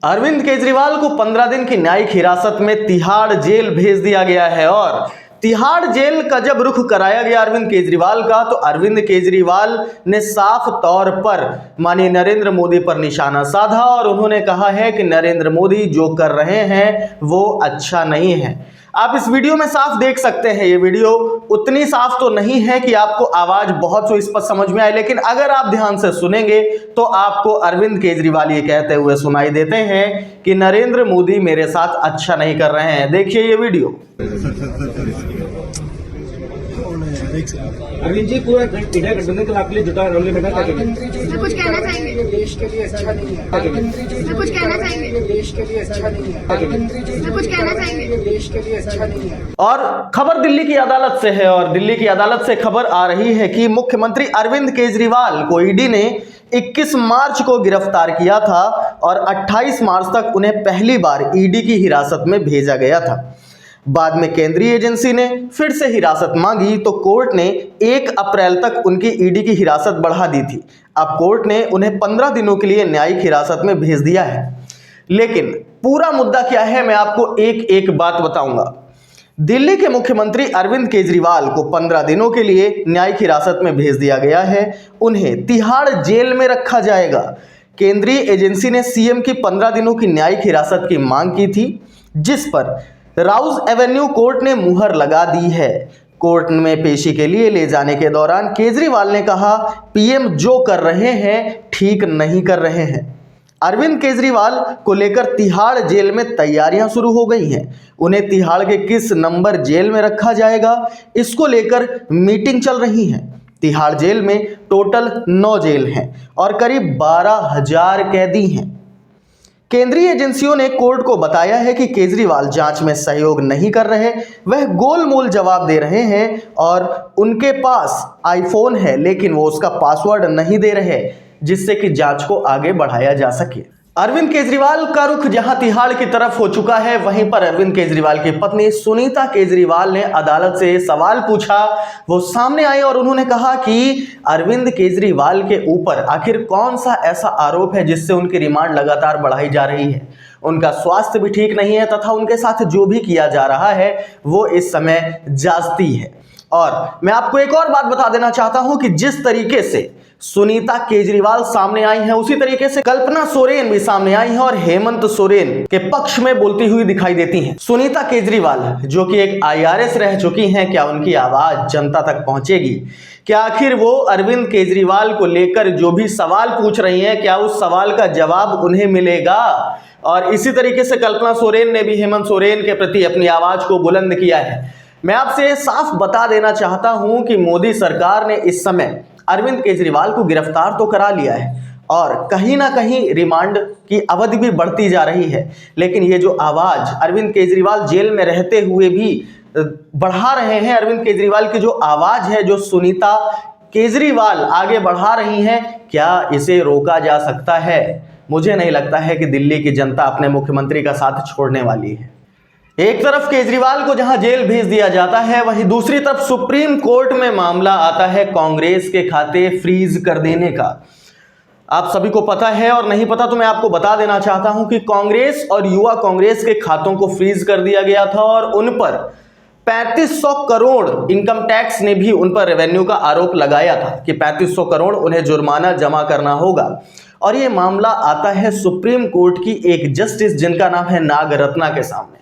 अरविंद केजरीवाल को 15 दिन की न्यायिक हिरासत में तिहाड़ जेल भेज दिया गया है। और तिहाड़ जेल का जब रुख कराया गया अरविंद केजरीवाल का, तो अरविंद केजरीवाल ने साफ तौर पर माननीय नरेंद्र मोदी पर निशाना साधा और उन्होंने कहा है कि नरेंद्र मोदी जो कर रहे हैं वो अच्छा नहीं है। आप इस वीडियो में साफ देख सकते हैं, ये वीडियो उतनी साफ तो नहीं है कि आपको आवाज बहुत सो स्पष्ट समझ में आए, लेकिन अगर आप ध्यान से सुनेंगे तो आपको अरविंद केजरीवाल ये कहते हुए सुनाई देते हैं कि नरेंद्र मोदी मेरे साथ अच्छा नहीं कर रहे हैं। देखिए ये वीडियो। अरविंद जी, पूरा इंडिया गठबंधन के आपके लिए जुटा रंग में क्या कहेंगे? कुछ कहना चाहेंगे? देश के लिए अच्छा नहीं है। कुछ कहना चाहेंगे? देश के लिए अच्छा नहीं है। कुछ कहना चाहेंगे? देश के लिए अच्छा नहीं है। और खबर दिल्ली की अदालत से है और दिल्ली की अदालत से खबर आ रही है कि मुख्यमंत्री अरविंद केजरीवाल को ईडी ने 21 मार्च को गिरफ्तार किया था और 28 मार्च तक उन्हें पहली बार ईडी की हिरासत में भेजा गया था। बाद में केंद्रीय एजेंसी ने फिर से हिरासत मांगी तो कोर्ट ने 1 अप्रैल तक उनकी ईडी की हिरासत बढ़ा दी थी। अब कोर्ट ने उन्हें 15 दिनों के लिए न्यायिक हिरासत में भेज दिया है। लेकिन पूरा मुद्दा क्या है, मैं आपको एक एक बात बताऊंगा। दिल्ली के मुख्यमंत्री अरविंद केजरीवाल को 15 दिनों के लिए न्यायिक हिरासत में भेज दिया गया है। उन्हें तिहाड़ जेल में रखा जाएगा। केंद्रीय एजेंसी ने सीएम की 15 दिनों की न्यायिक हिरासत की मांग की थी, जिस पर राउज एवेन्यू कोर्ट ने मुहर लगा दी है। कोर्ट में पेशी के लिए ले जाने के दौरान केजरीवाल ने कहा, पीएम जो कर रहे हैं ठीक नहीं कर रहे हैं। अरविंद केजरीवाल को लेकर तिहाड़ जेल में तैयारियां शुरू हो गई हैं। उन्हें तिहाड़ के किस नंबर जेल में रखा जाएगा, इसको लेकर मीटिंग चल रही है। तिहाड़ जेल में टोटल 9 जेल हैं और करीब 12,000 कैदी हैं। केंद्रीय एजेंसियों ने कोर्ट को बताया है कि केजरीवाल जांच में सहयोग नहीं कर रहे, वह गोलमोल जवाब दे रहे हैं और उनके पास आईफोन है लेकिन वो उसका पासवर्ड नहीं दे रहे, जिससे कि जांच को आगे बढ़ाया जा सके। अरविंद केजरीवाल का रुख जहां तिहाड़ की तरफ हो चुका है, वहीं पर अरविंद केजरीवाल की पत्नी सुनीता केजरीवाल ने अदालत से सवाल पूछा। वो सामने आई और उन्होंने कहा कि अरविंद केजरीवाल के ऊपर आखिर कौन सा ऐसा आरोप है जिससे उनकी रिमांड लगातार बढ़ाई जा रही है। उनका स्वास्थ्य भी ठीक नहीं है तथा उनके साथ जो भी किया जा रहा है वो इस समय जाती है। और मैं आपको एक और बात बता देना चाहता हूं कि जिस तरीके से सुनीता केजरीवाल सामने आई हैं, उसी तरीके से कल्पना सोरेन भी सामने आई हैं और हेमंत सोरेन के पक्ष में बोलती हुई दिखाई देती हैं। सुनीता केजरीवाल जो कि एक आईआरएस रह चुकी हैं, क्या उनकी आवाज जनता तक पहुंचेगी? क्या आखिर वो अरविंद केजरीवाल को लेकर जो भी सवाल पूछ रही हैं, क्या उस सवाल का जवाब उन्हें मिलेगा? और इसी तरीके से कल्पना सोरेन ने भी हेमंत सोरेन के प्रति अपनी आवाज को बुलंद किया है। मैं आपसे साफ बता देना चाहता हूं कि मोदी सरकार ने इस समय अरविंद केजरीवाल को गिरफ्तार तो करा लिया है और कहीं ना कहीं रिमांड की अवधि भी बढ़ती जा रही है, लेकिन ये जो आवाज अरविंद केजरीवाल जेल में रहते हुए भी बढ़ा रहे हैं, अरविंद केजरीवाल की जो आवाज है, जो सुनीता केजरीवाल आगे बढ़ा रही हैं, क्या इसे रोका जा सकता है? मुझे नहीं लगता है कि दिल्ली की जनता अपने मुख्यमंत्री का साथ छोड़ने वाली है। एक तरफ केजरीवाल को जहां जेल भेज दिया जाता है, वहीं दूसरी तरफ सुप्रीम कोर्ट में मामला आता है कांग्रेस के खाते फ्रीज कर देने का। आप सभी को पता है और नहीं पता तो मैं आपको बता देना चाहता हूं कि कांग्रेस और युवा कांग्रेस के खातों को फ्रीज कर दिया गया था और उन पर 3500 करोड़ इनकम टैक्स ने भी उन पर रेवेन्यू का आरोप लगाया था कि 3500 करोड़ उन्हें जुर्माना जमा करना होगा। और ये मामला आता है सुप्रीम कोर्ट की एक जस्टिस जिनका नाम है नागरत्ना के सामने।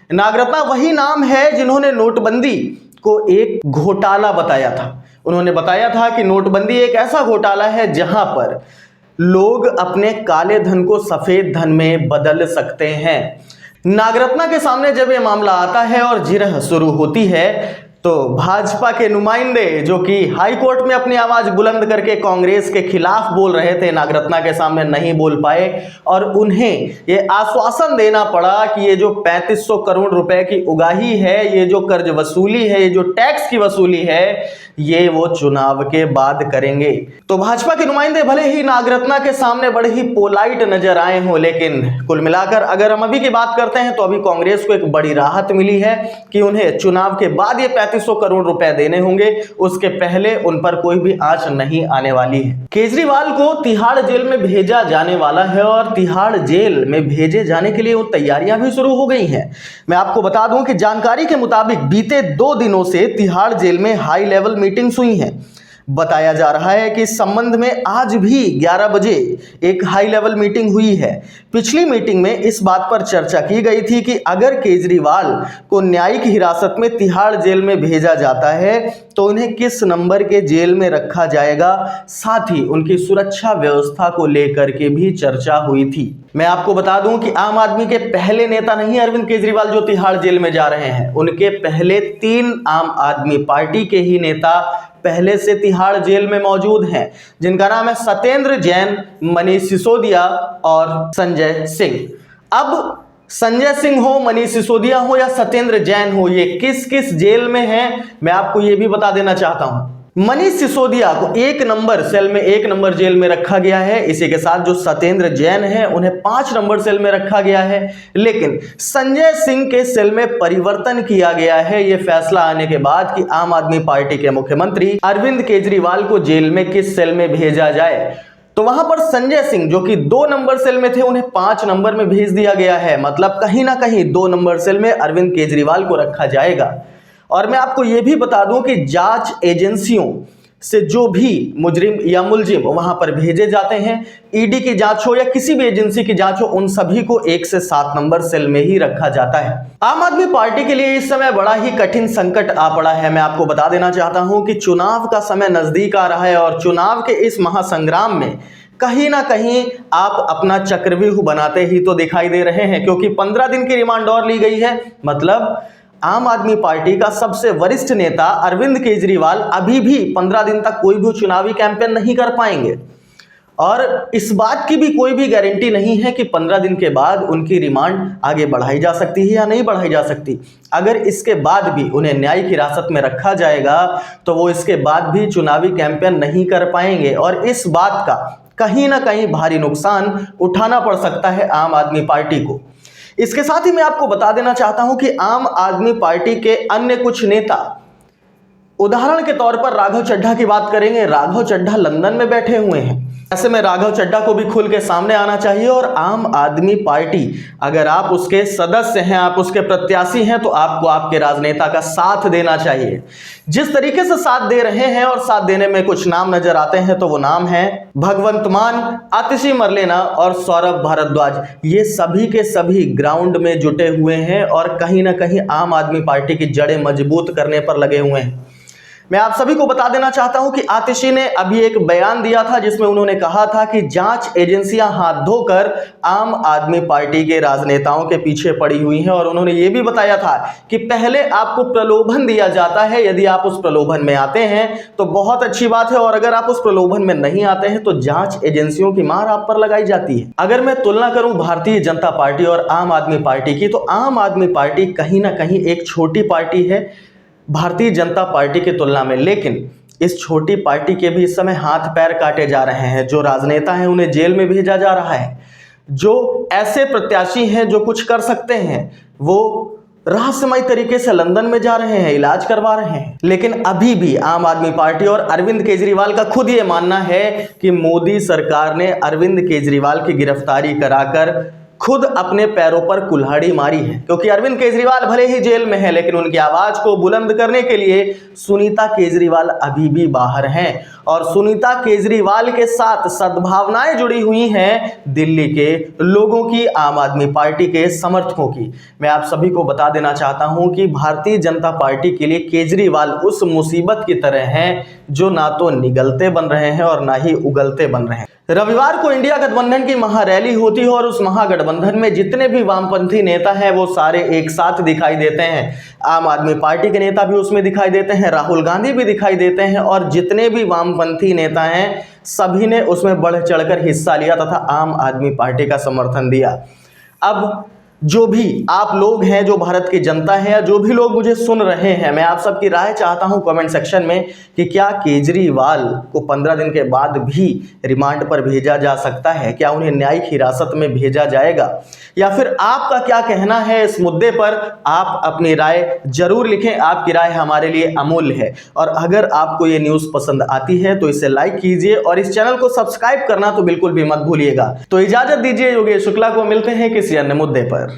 नागरत्ना वही नाम है जिन्होंने नोटबंदी को एक घोटाला बताया था। उन्होंने बताया था कि नोटबंदी एक ऐसा घोटाला है जहां पर लोग अपने काले धन को सफेद धन में बदल सकते हैं। नागरत्ना के सामने जब यह मामला आता है और जिरह शुरू होती है, तो भाजपा के नुमाइंदे जो कि हाई कोर्ट में अपनी आवाज बुलंद करके कांग्रेस के खिलाफ बोल रहे थे, नागरत्ना के सामने नहीं बोल पाए और उन्हें ये आश्वासन देना पड़ा कि ये जो 3500 करोड़ रुपए की उगाही है, ये जो कर्ज वसूली है, ये जो टैक्स की वसूली है, ये वो चुनाव के बाद करेंगे। तो भाजपा के नुमाइंदे भले ही नागरत्ना के सामने बड़े ही पोलाइट नजर आए हों, लेकिन कुल मिलाकर अगर हम अभी की बात करते हैं तो अभी कांग्रेस को एक बड़ी राहत मिली है कि उन्हें चुनाव के बाद ये 3500 करोड़ रुपए देने होंगे, उसके पहले उन पर कोई भी आंच नहीं आने वाली है। केजरीवाल को तिहाड़ जेल में भेजा जाने वाला है और तिहाड़ जेल में भेजे जाने के लिए वो तैयारियां भी शुरू हो गई हैं। मैं आपको बता दूं कि जानकारी के मुताबिक बीते 2 दिनों से तिहाड़ जेल में हाई लेवल मीटिंग्स हुई हैं। बताया जा रहा है कि इस संबंध में आज भी 11 बजे एक हाई लेवल मीटिंग हुई है। पिछली मीटिंग में इस बात पर चर्चा की गई थी कि अगर केजरीवाल को न्यायिक हिरासत में तिहाड़ जेल में भेजा जाता है तो उन्हें किस नंबर के जेल में रखा जाएगा, साथ ही उनकी सुरक्षा व्यवस्था को लेकर के भी चर्चा हुई थी। मैं आपको बता दूं कि आम आदमी के पहले नेता नहीं अरविंद केजरीवाल जो तिहाड़ जेल में जा रहे हैं, उनके पहले 3 आम आदमी पार्टी के ही नेता पहले से तिहाड़ जेल में मौजूद हैं, जिनका नाम है सत्येंद्र जैन, मनीष सिसोदिया और संजय सिंह। अब संजय सिंह हो, मनीष सिसोदिया हो या सत्येंद्र जैन हो, ये किस किस जेल में हैं, मैं आपको ये भी बता देना चाहता हूं। मनीष सिसोदिया को 1 नंबर सेल में 1 नंबर जेल में रखा गया है। इसी के साथ जो सत्येंद्र जैन है उन्हें 5 नंबर सेल में रखा गया है। लेकिन संजय सिंह के सेल में परिवर्तन किया गया है यह फैसला आने के बाद कि आम आदमी पार्टी के मुख्यमंत्री अरविंद केजरीवाल को जेल में किस सेल में भेजा जाए। तो वहां पर संजय सिंह जो कि 2 नंबर सेल में थे उन्हें 5 नंबर में भेज दिया गया है। मतलब कहीं ना कहीं 2 नंबर सेल में अरविंद केजरीवाल को रखा जाएगा। और मैं आपको यह भी बता दूं कि जांच एजेंसियों से जो भी मुजरिम या मुलजिम वहां पर भेजे जाते हैं, ईडी की जांच हो या किसी भी एजेंसी की जांच हो, उन सभी को 1 से 7 नंबर सेल में ही रखा जाता है। आम आदमी पार्टी के लिए इस समय बड़ा ही कठिन संकट आ पड़ा है। मैं आपको बता देना चाहता हूं कि चुनाव का समय नजदीक आ रहा है और चुनाव के इस महासंग्राम में कहीं ना कहीं आप अपना चक्रव्यूह बनाते ही तो दिखाई दे रहे हैं, क्योंकि 15 दिन की रिमांड और ली गई है। मतलब आम आदमी पार्टी का सबसे वरिष्ठ नेता अरविंद केजरीवाल अभी भी 15 दिन तक कोई भी चुनावी कैंपेन नहीं कर पाएंगे और इस बात की भी कोई भी गारंटी नहीं है कि 15 दिन के बाद उनकी रिमांड आगे बढ़ाई जा सकती है या नहीं बढ़ाई जा सकती। अगर इसके बाद भी उन्हें न्यायिक हिरासत में रखा जाएगा तो वो इसके बाद भी चुनावी कैंपेन नहीं कर पाएंगे और इस बात का कहीं ना कहीं भारी नुकसान उठाना पड़ सकता है आम आदमी पार्टी को। इसके साथ ही मैं आपको बता देना चाहता हूं कि आम आदमी पार्टी के अन्य कुछ नेता, उदाहरण के तौर पर राघव चड्ढा की बात करेंगे। राघव चड्ढा लंदन में बैठे हुए हैं। ऐसे में राघव चड्ढा को भी खुल के सामने आना चाहिए और आम आदमी पार्टी, अगर आप उसके सदस्य हैं, आप उसके प्रत्याशी हैं, तो आपको आपके राजनेता का साथ देना चाहिए। जिस तरीके से साथ दे रहे हैं और साथ देने में कुछ नाम नजर आते हैं तो वो नाम है भगवंत मान, आतिशी मरलेना और सौरभ भारद्वाज। ये सभी के सभी ग्राउंड में जुटे हुए हैं और कहीं ना कहीं आम आदमी पार्टी की जड़ें मजबूत करने पर लगे हुए हैं। मैं आप सभी को बता देना चाहता हूं कि आतिशी ने अभी एक बयान दिया था जिसमें उन्होंने कहा था कि जांच एजेंसियां हाथ धोकर आम आदमी पार्टी के राजनेताओं के पीछे पड़ी हुई हैं और उन्होंने ये भी बताया था कि पहले आपको प्रलोभन दिया जाता है, यदि आप उस प्रलोभन में आते हैं तो बहुत अच्छी बात है और अगर आप उस प्रलोभन में नहीं आते हैं तो जांच एजेंसियों की मार आप पर लगाई जाती है। अगर मैं तुलना करूं भारतीय जनता पार्टी और आम आदमी पार्टी की, तो आम आदमी पार्टी कहीं ना कहीं एक छोटी पार्टी है भारतीय जनता पार्टी की तुलना में, लेकिन इस छोटी पार्टी के भी इस समय हाथ पैर काटे जा रहे हैं। जो राजनेता हैं उन्हें जेल में भेजा जा रहा है। जो ऐसे प्रत्याशी हैं जो कुछ कर सकते हैं वो रहस्यमय तरीके से लंदन में जा रहे हैं, इलाज करवा रहे हैं। लेकिन अभी भी आम आदमी पार्टी और अरविंद केजरीवाल का खुद ये मानना है कि मोदी सरकार ने अरविंद केजरीवाल की गिरफ्तारी कराकर खुद अपने पैरों पर कुल्हाड़ी मारी है, क्योंकि अरविंद केजरीवाल भले ही जेल में है लेकिन उनकी आवाज को बुलंद करने के लिए सुनीता केजरीवाल अभी भी बाहर हैं और सुनीता केजरीवाल के साथ सद्भावनाएं जुड़ी हुई हैं दिल्ली के लोगों की, आम आदमी पार्टी के समर्थकों की। मैं आप सभी को बता देना चाहता हूं कि भारतीय जनता पार्टी के लिए केजरीवाल उस मुसीबत की तरह हैं जो ना तो निगलते बन रहे हैं और ना ही उगलते बन रहे हैं। रविवार को इंडिया गठबंधन की महारैली होती है और उस महागठबंधन में जितने भी वामपंथी नेता हैं वो सारे एक साथ दिखाई देते हैं। आम आदमी पार्टी के नेता भी उसमें दिखाई देते हैं, राहुल गांधी भी दिखाई देते हैं और जितने भी वामपंथी नेता हैं सभी ने उसमें बढ़ चढ़कर हिस्सा लिया तथा आम आदमी पार्टी का समर्थन दिया। अब जो भी आप लोग हैं, जो भारत की जनता है या जो भी लोग मुझे सुन रहे हैं, मैं आप सबकी राय चाहता हूं कमेंट सेक्शन में कि क्या केजरीवाल को 15 दिन के बाद भी रिमांड पर भेजा जा सकता है? क्या उन्हें न्यायिक हिरासत में भेजा जाएगा? या फिर आपका क्या कहना है इस मुद्दे पर? आप अपनी राय जरूर लिखें, आपकी राय हमारे लिए अमूल्य है। और अगर आपको ये न्यूज़ पसंद आती है तो इसे लाइक कीजिए और इस चैनल को सब्सक्राइब करना तो बिल्कुल भी मत भूलिएगा। तो इजाजत दीजिए, योगेश शुक्ला को मिलते हैं किसी अन्य मुद्दे पर।